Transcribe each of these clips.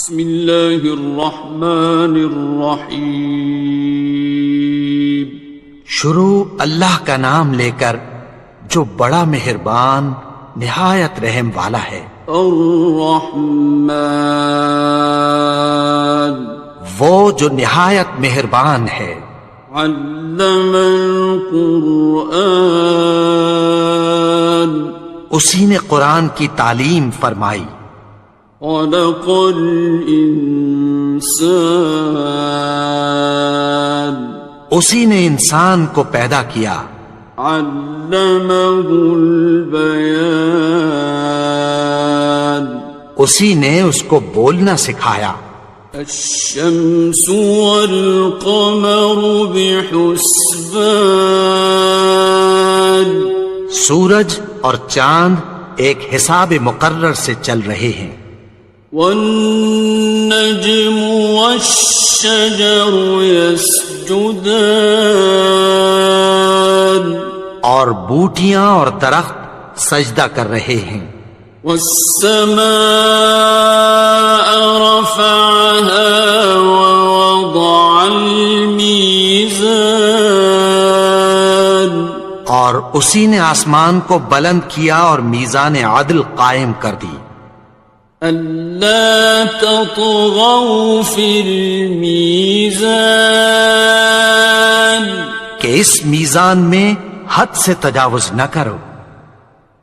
بسم اللہ الرحمن الرحیم۔ شروع اللہ کا نام لے کر جو بڑا مہربان نہایت رحم والا ہے۔ الرحمن، وہ جو نہایت مہربان ہے۔ علم القرآن، اسی نے قرآن کی تعلیم فرمائی۔ خلق الانسان، اسی نے انسان کو پیدا کیا۔ علمہ البیان، اسی نے اس کو بولنا سکھایا۔ الشمس والقمر بحسبان، سورج اور چاند ایک حساب مقرر سے چل رہے ہیں۔ والنجم والشجر يسجدان، اور بوٹیاں اور درخت سجدہ کر رہے ہیں۔ والسماء رفعها ووضع الميزان، اور اسی نے آسمان کو بلند کیا اور میزان عدل قائم کر دی۔ ألا تطغوا في الميزان، کہ اس میزان میں حد سے تجاوز نہ کرو۔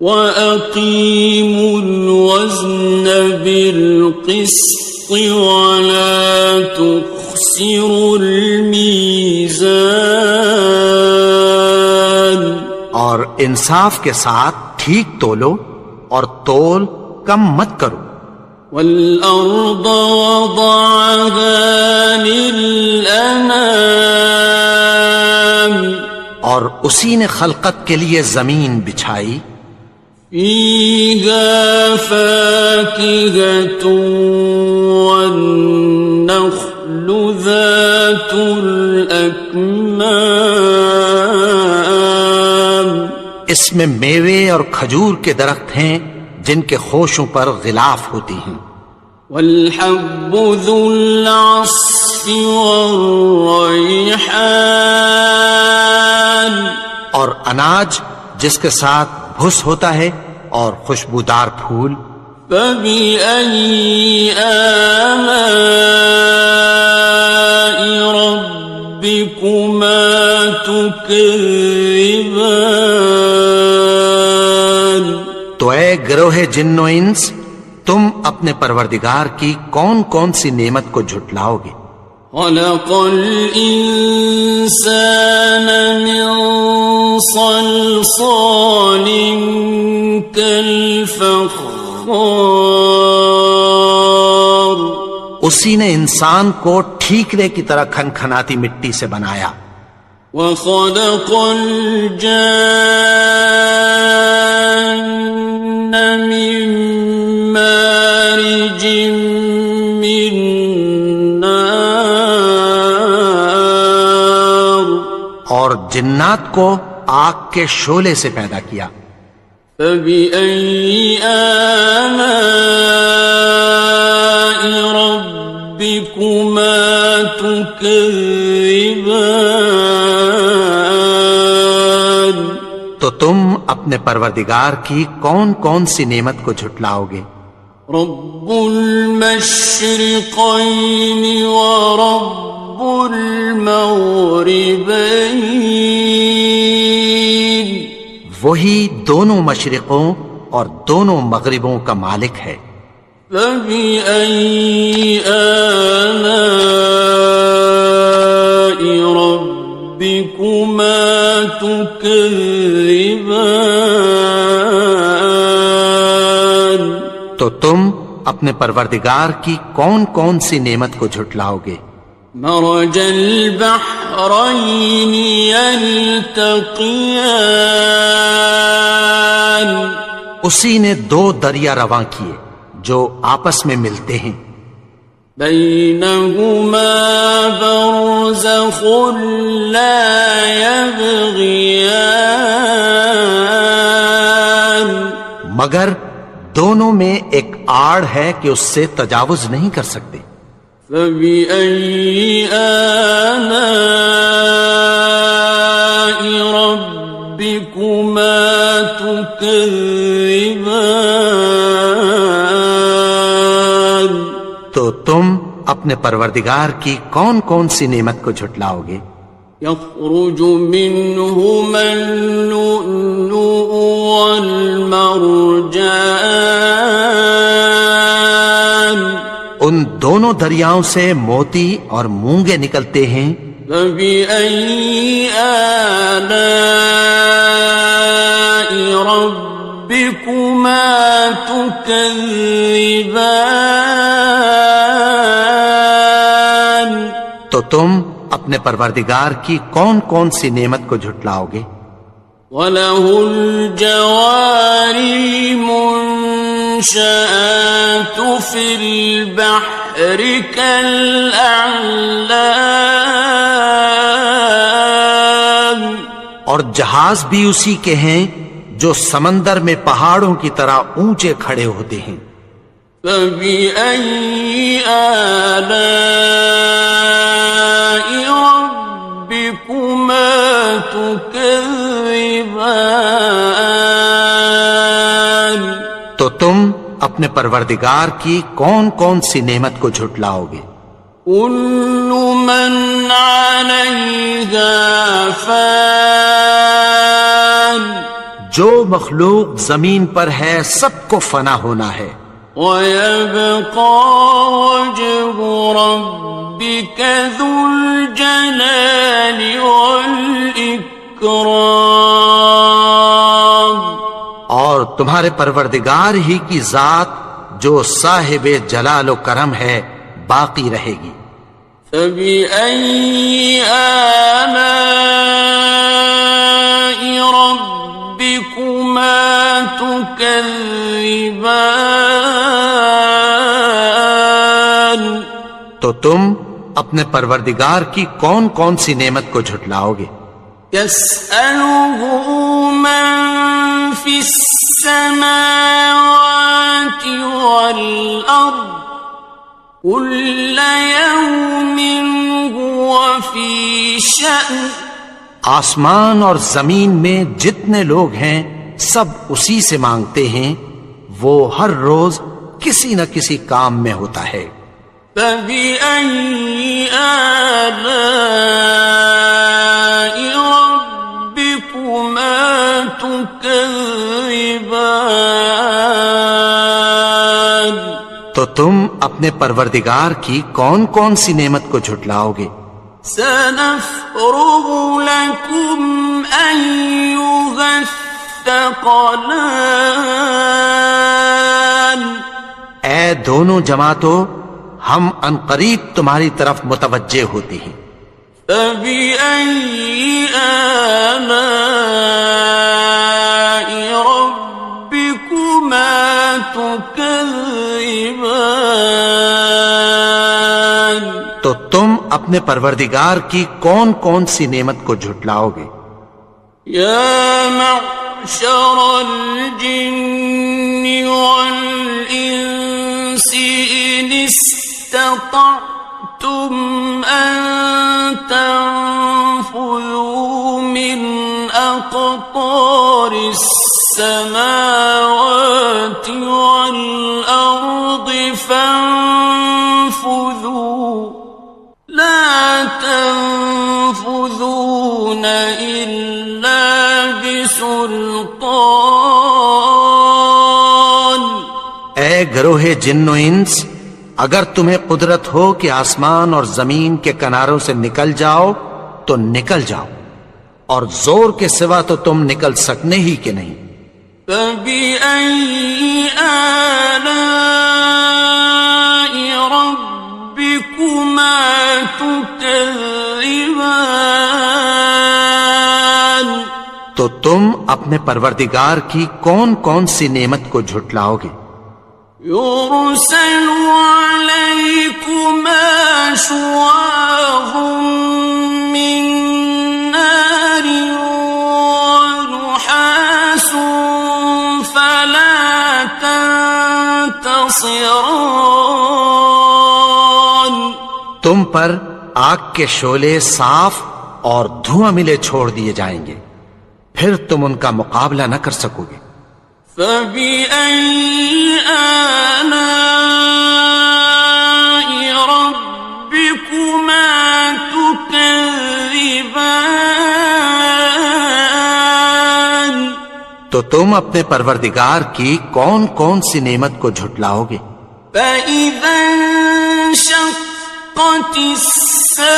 وَأَقِيمُوا الْوَزْنَ بِالْقِسْطِ وَلَا تُخْسِرُوا الْمِيزَانَ، اور انصاف کے ساتھ ٹھیک تولو اور تول کم مت کرو۔ وَالْأَرْضَ وَضَعَهَا لِلْأَنَامِ، اور اسی نے خلقت کے لیے زمین بچھائی۔ فِيهَا فَاكِهَةٌ وَالنَّخْلُ ذَاتُ الْأَكْمَامِ، اس میں میوے اور کھجور کے درخت ہیں جن کے خوشوں پر غلاف ہوتی ہیں۔ وَالْحَبُّ ذُو الْعَصْفِ وَالرَّيْحَانِ، اور اناج جس کے ساتھ بھس ہوتا ہے اور خوشبودار پھول۔ فَبِأَيِّ آلَاءِ رَبِّكُمَا تُكَذِّبَانِ، تو اے گروہ جن و انس، تم اپنے پروردگار کی کون کون سی نعمت کو جھٹلاؤ گے؟ خَلَقَ الْإِنسَانَ مِنْ صَلْصَالٍ كَالْفَخَّارِ، اسی نے انسان کو ٹھیکرے کی طرح کھنکھناتی مٹی سے بنایا۔ وَخَلَقَ الْجَانَّ مِن مَّارِجٍ مِّن نَّارٍ، اور جنات کو آگ کے شعلے سے پیدا کیا۔ فَبِأَيِّ آلَاءِ رَبِّكُمَا تُكَذِّبَانِ، تو تم اپنے پروردگار کی کون کون سی نعمت کو جھٹلاؤ گے؟ رب المشرقین ورب المغربین، وہی دونوں مشرقوں اور دونوں مغربوں کا مالک ہے۔ فَبِأَيِّ آلَاءِ رَبِّكُمَا تُكَذِّبَانِ، تو تم اپنے پروردگار کی کون کون سی نعمت کو جھٹلاؤ گے؟ مرج البحرین یلتقیان، اسی نے دو دریا رواں کیے جو آپس میں ملتے ہیں۔ بینہما برزخ لا یبغیان، مگر دونوں میں ایک آڑ ہے کہ اس سے تجاوز نہیں کر سکتے۔ فبأي آلاء ربكما تكذبان؟ تو تم اپنے پروردگار کی کون کون سی نعمت کو جھٹلاؤ گے؟ يخرج منهما اللؤلؤ والمرجان، ان دونوں دریاؤں سے موتی اور مونگے نکلتے ہیں۔ فبأي آلاء ربكما تكذبان؟ تو تم اپنے پروردگار کی کون کون سی نعمت کو جھٹلاؤ گے؟ وَلَهُ الْجَوَارِ الْمُنشَآتُ فِي الْبَحْرِ كَالْأَعْلَامِ، اور جہاز بھی اسی کے ہیں جو سمندر میں پہاڑوں کی طرح اونچے کھڑے ہوتے ہیں۔ فَبِأَيِّ آلَاءِ رَبِّكُمَا تُكَذِّبَانِ؟ تو تم اپنے پروردگار کی کون کون سی نعمت کو جھٹلاؤ گے؟ كُلُّ مَنْ عَلَيْهَا فَانٍ، جو مخلوق زمین پر ہے سب کو فنا ہونا ہے۔ وَيَبْقَى وَجْهُ رَبِّكَ ذُو الْجَلَالِ وَالْإِكْرَامِ، اور تمہارے پروردگار ہی کی ذات جو صاحب جلال و کرم ہے باقی رہے گی۔ فَبِأَيِّ آلَاءِ رَبِّكُمَا تُكَذِّبَانِ؟ تو تم اپنے پروردگار کی کون کون سی نعمت کو جھٹلاؤ گے؟ يَسْأَلُهُ مَن فِي السَّمَاوَاتِ وَالْأَرْضِ كُلَّ يَوْمٍ هُوَ فِي شَأْنٍ، آسمان اور زمین میں جتنے لوگ ہیں سب اسی سے مانگتے ہیں، وہ ہر روز کسی نہ کسی کام میں ہوتا ہے۔ فَبِأَيِّ آلَاءِ رَبِّكُمَا تُكَذِّبَانِ؟ تو تم اپنے پروردگار کی کون کون سی نعمت کو جھٹلاؤ گے؟ سَنَفْرُغُ لَكُمْ أَيُّهَ الثَّقَلَانِ، اے دونوں جماعتوں، ہم عنقریب تمہاری طرف متوجہ ہوتے ہیں۔ فَبِأَيِّ آلَاءِ رَبِّكُمَا تُكَذِّبَانِ؟ تو تم اپنے پروردگار کی کون کون سی نعمت کو جھٹلاؤ گے؟ يَا مَعْشَرَ الْجِنِّ وَالْإِنسِ إِنِ اسْتَطَعْتُمْ أَن تَنفُذُوا مِنْ أَقْطَارِ السَّمَاوَاتِ وَالْأَرْضِ فَانفُذُوا لَا تَنفُذُونَ إِلَّا بِسُلْطَانٍ۔ اے گروہ جن و انس، اگر تمہیں قدرت ہو کہ آسمان اور زمین کے کناروں سے نکل جاؤ تو نکل جاؤ، اور زور کے سوا تو تم نکل سکنے ہی کہ نہیں۔ فَبِأَيِّ آلَاءِ رَبِّكُمَا تُكَذِّبَانِ؟ تو تم اپنے پروردگار کی کون کون سی نعمت کو جھٹلاؤ گے؟ يُرْسَلُ عَلَيْكُمَا شُوَاظٌ مِّن نَّارٍ وَنُحَاسٌ فَلَا تَنتَصِرَانِ؟ تم پر آگ کے شعلے صاف اور دھواں ملے چھوڑ دیے جائیں گے، پھر تم ان کا مقابلہ نہ کر سکو گے۔ فَبِأَيِّ آلَاءِ رَبِّكُمَا تُكَذِّبَانِ؟ تو تم اپنے پروردگار کی کون کون سی نعمت کو جھٹلاؤ گے؟ فَإِذَا انشَقَّتِ السَّمَاءُ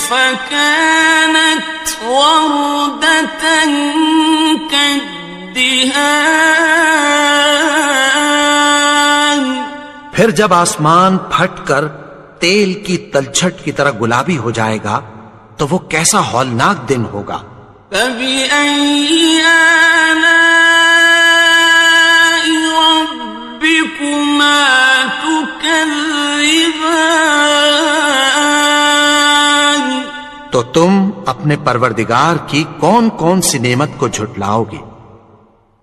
فَكَانَتْ وَرْدَةً كَالدِّهَانِ، پھر جب آسمان پھٹ کر تیل کی تلچھٹ کی طرح گلابی ہو جائے گا تو وہ کیسا ہولناک دن ہوگا۔ فَبِأَيِّ آلَاءِ رَبِّكُمَا تُكَذِّبَانِ؟ تو تم اپنے پروردگار کی کون کون سی نعمت کو جھٹلاؤ گے؟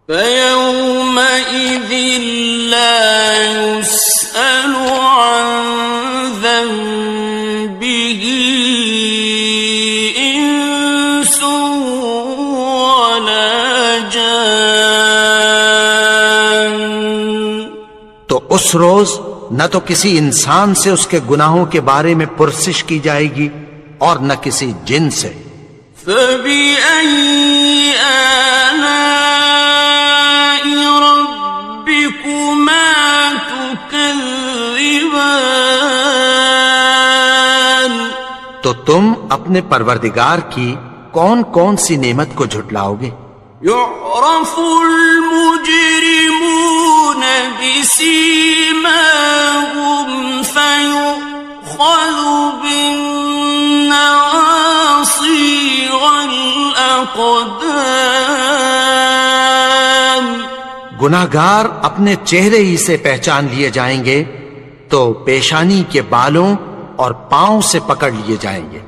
فَيَوْمَئِذٍ لَا يُسْأَلُ عَنْ ذَنبِهِ إِنسٌ وَلَا جَانٌ۔ تو اس روز نہ تو کسی انسان سے اس کے گناہوں کے بارے میں پرسش کی جائے گی اور نہ کسی جن سے۔ فَبِأَيِّ آلَاءِ رَبِّكُمَا تُكَذِّبَانِ؟ تو تم اپنے پروردگار کی کون کون سی نعمت کو جھٹلاؤ گے؟ يُعْرَفُ الْمُجْرِمُونَ بِسِيمَاهُمْ فَيُؤْخَذُ بِالنَّوَاصِي وَالْأَقْدَامِ۔ گناہگار اپنے چہرے ہی سے پہچان لیے جائیں گے تو پیشانی کے بالوں اور پاؤں سے پکڑ لیے جائیں گے۔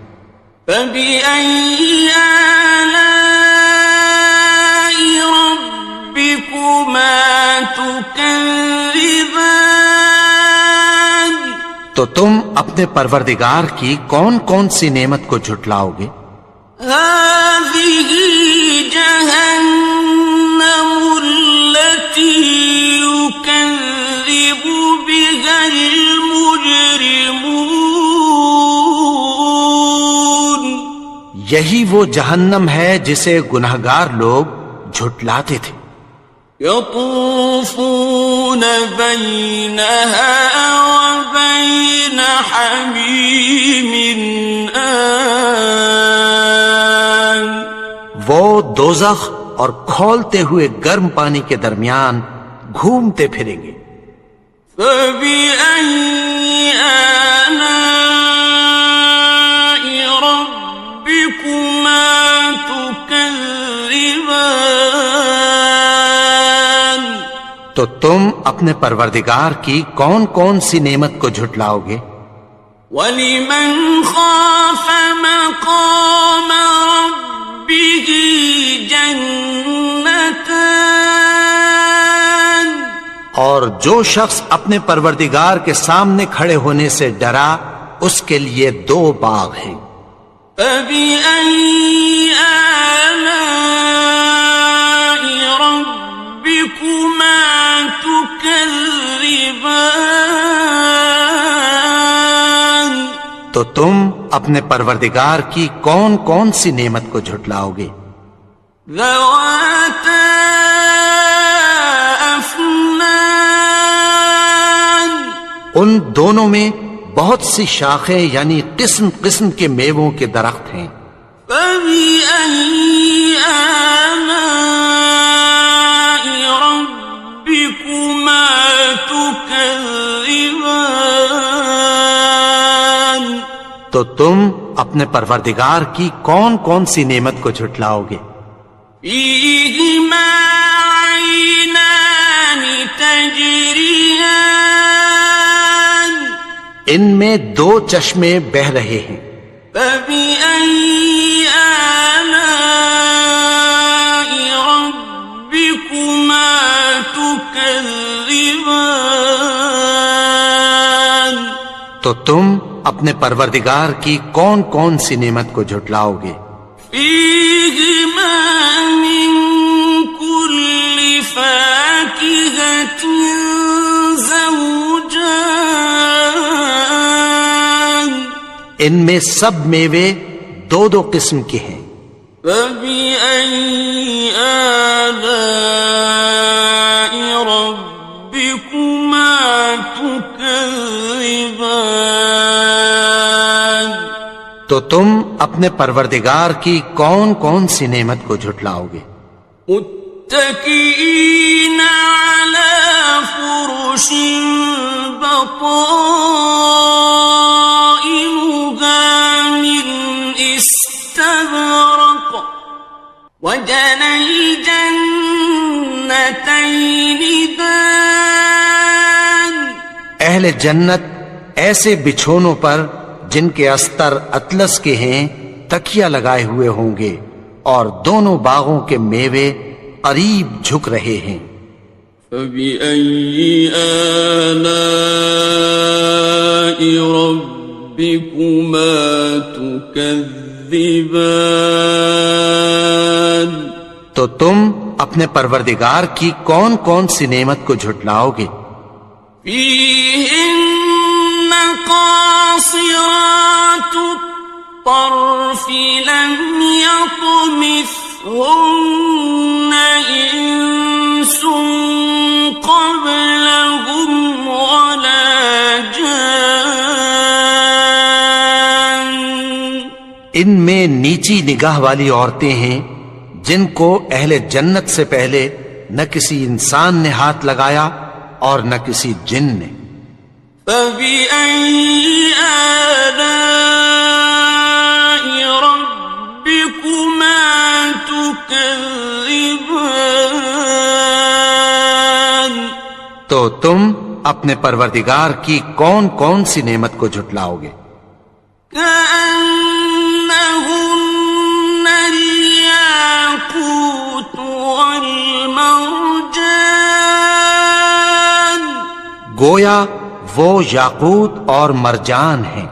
فَبِأَيِّ آلَاءِ رَبِّكُمَا تُكَذِّبَانِ؟ تو تم اپنے پروردگار کی کون کون سی نعمت کو جھٹلاؤ گے؟ هَذِهِ جَهَنَّمُ الَّتِي يُكَذِّبُ بِهَا الْمُجْرِمُونَ۔ یہی وہ جہنم ہے جسے گناہگار لوگ جھٹلاتے تھے۔ يَطُوفُونَ بَيْنَهَا وَبَيْنَ حَمِيمٍ آنٍ۔ وہ دوزخ اور کھولتے ہوئے گرم پانی کے درمیان گھومتے پھریں گے۔ فَبِأَيِّ آلَاءِ رَبِّكُمَا تُكَذِّبَانِ؟ تو تم اپنے پروردگار کی کون کون سی نعمت کو جھٹلاؤ گے؟ وَلِمَنْ خَافَ مَقَامَ رَبِّهِ جَنَّتَانِ؟ اور جو شخص اپنے پروردگار کے سامنے کھڑے ہونے سے ڈرا اس کے لیے دو باغ ہیں۔ فَبِأَيِّ آلَاءِ رَبِّكُمَا تُكَذِّبَانِ؟ تو تم اپنے پروردگار کی کون کون سی نعمت کو جھٹلاؤ گے؟ ذَوَاتَا أَفْنَانٍ؟ ان دونوں میں بہت سی شاخیں یعنی قسم قسم کے میووں کے درخت ہیں۔ فَبِأَيِّ آلَاءِ رَبِّكُمَا تُكَذِّبَانِ؟ تو تم اپنے پروردگار کی کون کون سی نعمت کو جھٹلاؤ گے؟ فِيهِمَا عَيْنَانِ تَجْرِيَانِ؟ ان میں دو چشمے بہ رہے ہیں۔ فَبِأَيِّ آلَاءِ رَبِّكُمَا تُكَذِّبَانِ؟ تو تم اپنے پروردگار کی کون کون سی نعمت کو جھٹلاؤ گے؟ فیہما من کل فاکہۃ زوجان، ان میں سب میوے دو دو قسم کے ہیں۔ فبأي آلاء ربكما تكذبان، تو تم اپنے پروردگار کی کون کون سی نعمت کو جھٹلاؤ گے؟ متكئين على فرش بطائنها من استبرق، وجنى الجنتين دان، اہل جنت ایسے بچھونوں پر جن کے استر اطلس کے ہیں تکیہ لگائے ہوئے ہوں گے، اور دونوں باغوں کے میوے قریب جھک رہے ہیں۔ فبأي آلاء ربكما تكذبان، تو تم اپنے پروردگار کی کون کون سی نعمت کو جھٹلاؤ گے؟ فيهن قاصرات الطرف لم يطمثهن إنس قبلهم ولا جان، ان میں نیچی نگاہ والی عورتیں ہیں جن کو اہل جنت سے پہلے نہ کسی انسان نے ہاتھ لگایا اور نہ کسی جن نے۔ فبأي آلاء ربكما تكذبان، تو تم اپنے پروردگار کی کون کون سی نعمت کو جھٹلاؤ گے؟ كأنهن الياقوت والمرجان، گویا وہ یاقوت اور مرجان ہیں۔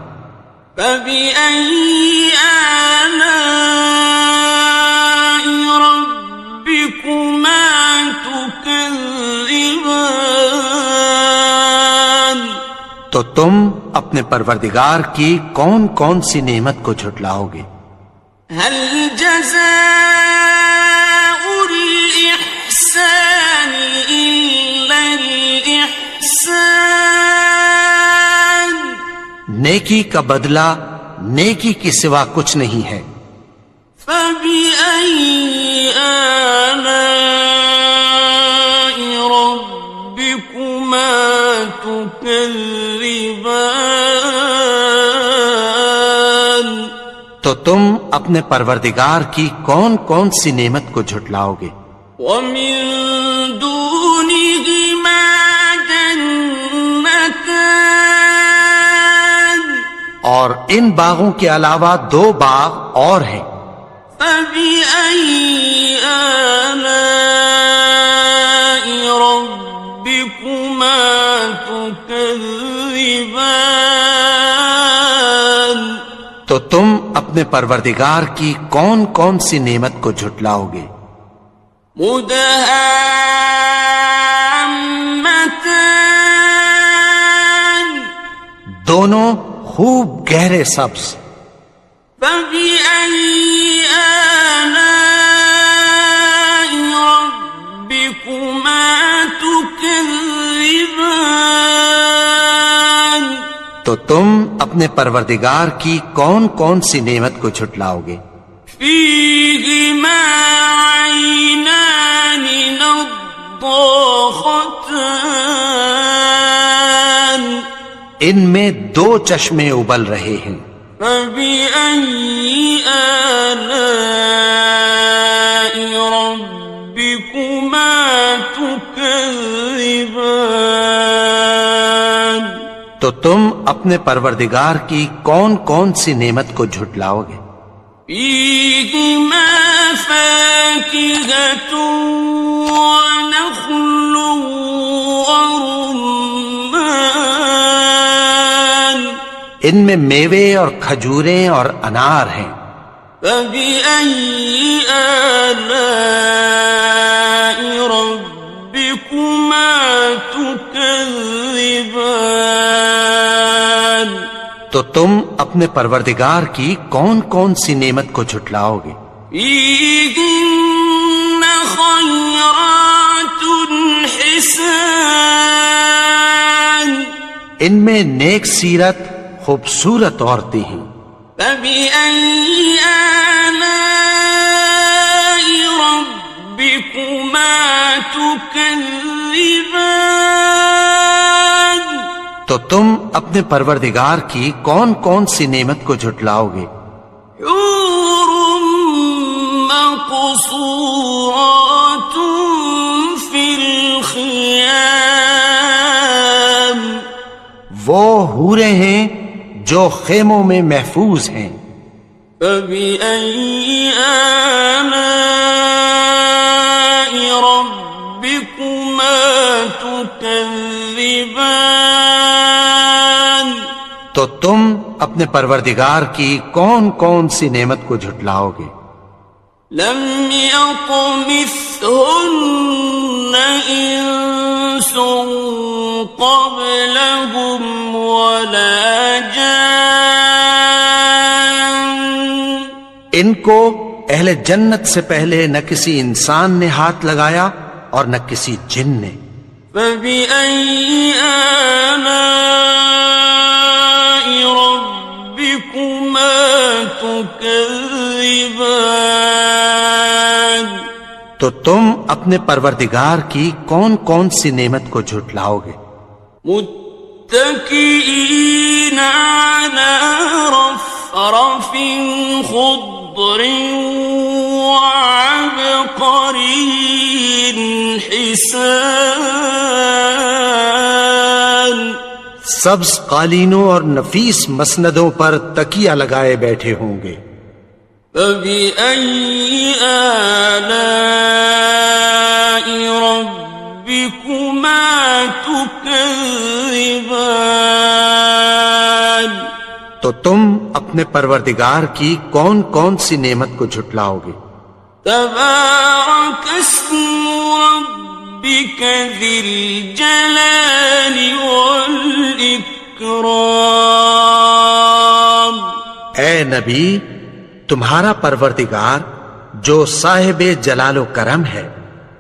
فبأي آلاء ربكما تكذبان، تو تم اپنے پروردگار کی کون کون سی نعمت کو جھٹلاؤ گے؟ هل جزاء الإحسان إلا الإحسان، نیکی کا بدلہ نیکی کے سوا کچھ نہیں ہے۔ فبأي آلاء ربكما تكذبان، تو تم اپنے پروردگار کی کون کون سی نعمت کو جھٹلاؤ گے؟ ومن دونهما جنتان، اور ان باغوں کے علاوہ دو باغ اور ہیں۔ فبأي آلاء ربكما تكذبان، تو تم اپنے پروردگار کی کون کون سی نعمت کو جھٹلاؤ گے؟ مدهامتان، دونوں خوب گہرے سبز۔ فبأي آلاء ربكما تكذبان، تو تم اپنے پروردگار کی کون کون سی نعمت کو جھٹلاؤ گے؟ فيهما عينان نضاختان، ان میں دو چشمے ابل رہے ہیں۔ فبأي آلاء ربكما تكذبان، تو تم اپنے پروردگار کی کون کون سی نعمت کو جھٹلاؤ گے؟ فيهما فاكهة ونخل ورمان، ان میں میوے اور کھجوریں اور انار ہیں۔ فبأي آلاء ربكما تكذبان؟ تو تم اپنے پروردگار کی کون کون سی نعمت کو جھٹلاؤ گے؟ فيهن خيرات حسان، ان میں نیک سیرت خوبصورت عورتیں ہیں۔ فبأي آلاء ربكما تكذبان؟ تو تم اپنے پروردگار کی کون کون سی نعمت کو جھٹلاؤ گے؟ حور مقصورات في الخيام، وہ حوریں ہیں جو خیموں میں محفوظ ہیں۔ فبأي آلاء ربكما تكذبان؟ تو تم اپنے پروردگار کی کون کون سی نعمت کو جھٹلاؤ گے؟ لم يطمثهن إنس قبلهم ولا جان، ان کو اہل جنت سے پہلے نہ کسی انسان نے ہاتھ لگایا اور نہ کسی جن نے۔ فبأي آلاء ربكما تكذبان؟ تو تم اپنے پروردگار کی کون کون سی نعمت کو جھٹلاؤ گے؟ متكئين على رفرف خضر وعبقري حسان، سبز قالینوں اور نفیس مسندوں پر تکیہ لگائے بیٹھے ہوں گے۔ فبأي آلاء ربكما تكذبان؟ تو تم اپنے پروردگار کی کون کون سی نعمت کو جھٹلاؤ گے؟ تبارك اسم ربك ذي الجلال والإكرام۔ اے نبی، تمہارا پروردگار جو صاحب جلال و کرم ہے،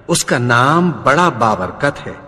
اس کا نام بڑا بابرکت ہے۔